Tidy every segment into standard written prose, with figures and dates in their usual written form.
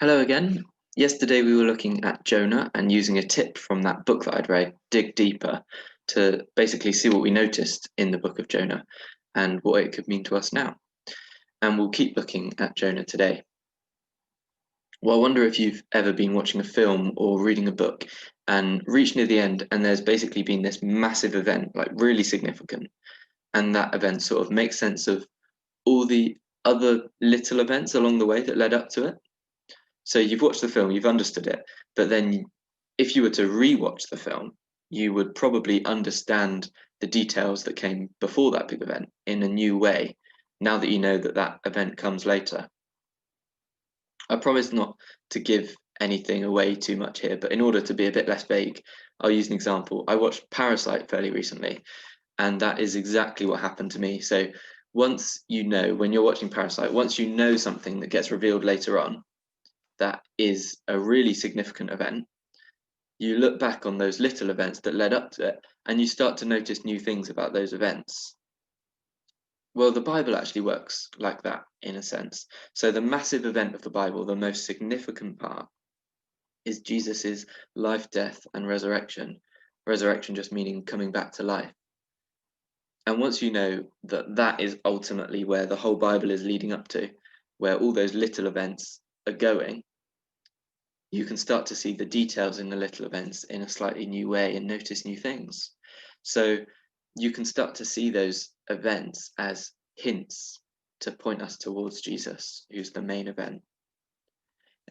Hello again. Yesterday we were looking at Jonah and using a tip from that book that I'd read, dig deeper, to basically see what we noticed in the book of Jonah and what it could mean to us now. And we'll keep looking at Jonah today. Well, I wonder if you've ever been watching a film or reading a book and reached near the end and there's basically been this massive event, like really significant, and that event sort of makes sense of all the other little events along the way that led up to it. So you've watched the film, you've understood it, but then if you were to rewatch the film, you would probably understand the details that came before that big event in a new way, now that you know that that event comes later. I promise not to give anything away too much here, but in order to be a bit less vague, I'll use an example. I watched Parasite fairly recently, and that is exactly what happened to me. So once you know, when you're watching Parasite, once you know something that gets revealed later on, that is a really significant event, you look back on those little events that led up to it and you start to notice new things about those events. Well, the Bible actually works like that in a sense. So, the massive event of the Bible, the most significant part, is Jesus's life, death, and resurrection. Resurrection just meaning coming back to life. And once you know that that is ultimately where the whole Bible is leading up to, where all those little events are going, you can start to see the details in the little events in a slightly new way and notice new things. So you can start to see those events as hints to point us towards Jesus, who's the main event.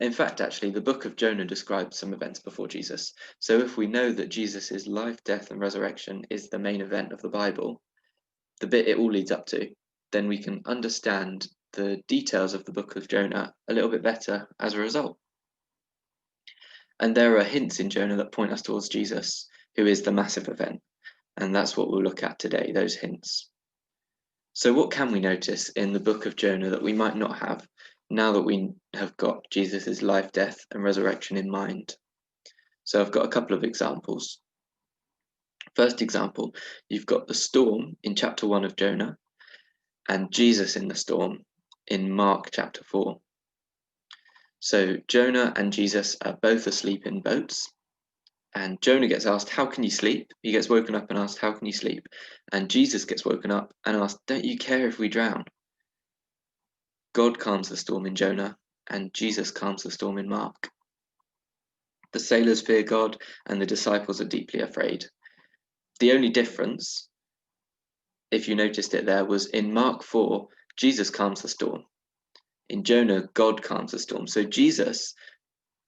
In fact, actually, the book of Jonah describes some events before Jesus. So if we know that Jesus' life, death, and resurrection is the main event of the Bible, the bit it all leads up to, then we can understand the details of the book of Jonah a little bit better as a result. And there are hints in Jonah that point us towards Jesus, who is the massive event. And that's what we'll look at today, those hints. So, what can we notice in the book of Jonah that we might not have now that we have got Jesus' life, death, and resurrection in mind? So, I've got a couple of examples. First example, you've got the storm in chapter 1 of Jonah and Jesus in the storm in Mark chapter 4. So, Jonah and Jesus are both asleep in boats. And Jonah gets asked, "How can you sleep?" He gets woken up and asked, "How can you sleep?" And Jesus gets woken up and asked, "Don't you care if we drown?" God calms the storm in Jonah, and Jesus calms the storm in Mark. The sailors fear God, and the disciples are deeply afraid. The only difference, if you noticed it there, was in Mark 4, Jesus calms the storm. In Jonah, God calms the storm. So Jesus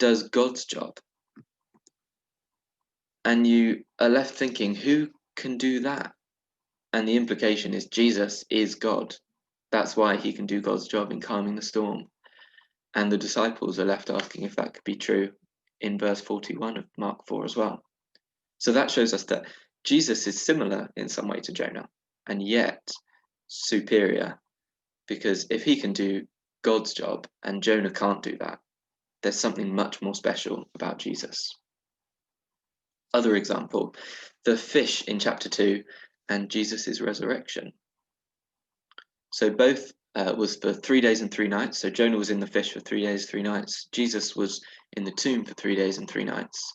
does God's job. And you are left thinking, who can do that? And the implication is Jesus is God. That's why he can do God's job in calming the storm. And the disciples are left asking if that could be true in verse 41 of Mark 4 as well. So that shows us that Jesus is similar in some way to Jonah, and yet superior, because if he can do God's job and Jonah can't do that, there's something much more special about Jesus. Other example, the fish in chapter 2 and Jesus' resurrection. So both was for 3 days and 3 nights. So Jonah was in the fish for 3 days, 3 nights. Jesus was in the tomb for 3 days and 3 nights.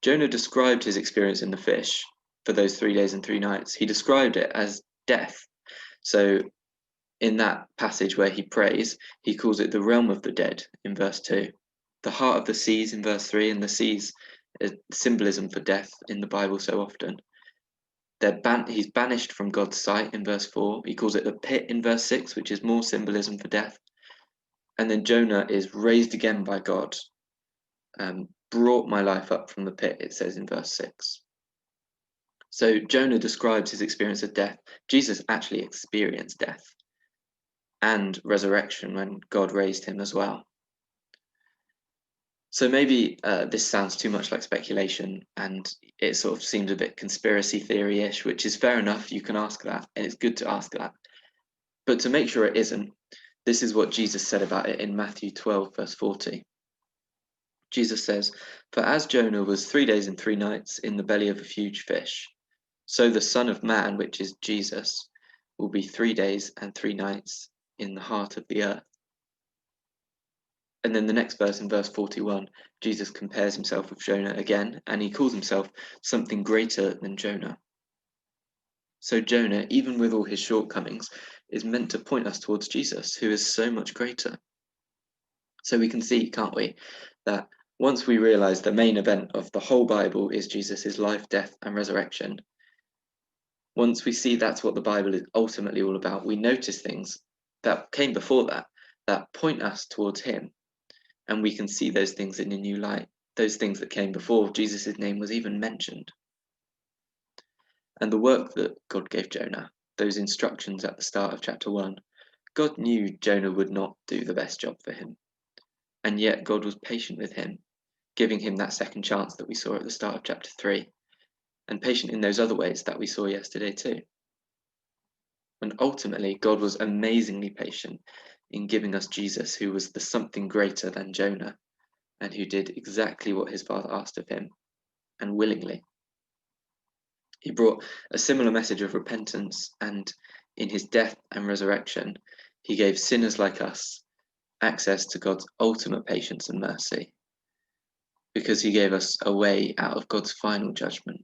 Jonah described his experience in the fish for those 3 days and 3 nights. He described it as death. So in that passage where he prays, he calls it the realm of the dead in verse 2. The heart of the seas in verse 3, and the seas is symbolism for death in the Bible so often. He's banished from God's sight in verse 4. He calls it the pit in verse 6, which is more symbolism for death. And then Jonah is raised again by God, brought my life up from the pit, it says in verse 6. So Jonah describes his experience of death. Jesus actually experienced death and resurrection when God raised him as well. So maybe this sounds too much like speculation and it sort of seems a bit conspiracy theory-ish, which is fair enough. You can ask that, and it's good to ask that. But to make sure it isn't, this is what Jesus said about it in Matthew 12, verse 40. Jesus says, "For as Jonah was 3 days and 3 nights in the belly of a huge fish, so the Son of Man, which is Jesus, will be 3 days and 3 nights in the heart of the earth." And then the next verse, in verse 41, Jesus compares himself with Jonah again, and he calls himself something greater than Jonah. So Jonah, even with all his shortcomings, is meant to point us towards Jesus, who is so much greater. So we can see, can't we, that once we realize the main event of the whole Bible is Jesus' life, death, and resurrection, once we see that's what the Bible is ultimately all about, we notice things that came before that, that point us towards him. And we can see those things in a new light, those things that came before Jesus' name was even mentioned. And the work that God gave Jonah, those instructions at the start of chapter 1, God knew Jonah would not do the best job for him. And yet God was patient with him, giving him that second chance that we saw at the start of chapter 3, and patient in those other ways that we saw yesterday too. And ultimately, God was amazingly patient in giving us Jesus, who was the something greater than Jonah, and who did exactly what his Father asked of him, and willingly. He brought a similar message of repentance, and in his death and resurrection, he gave sinners like us access to God's ultimate patience and mercy, because he gave us a way out of God's final judgment.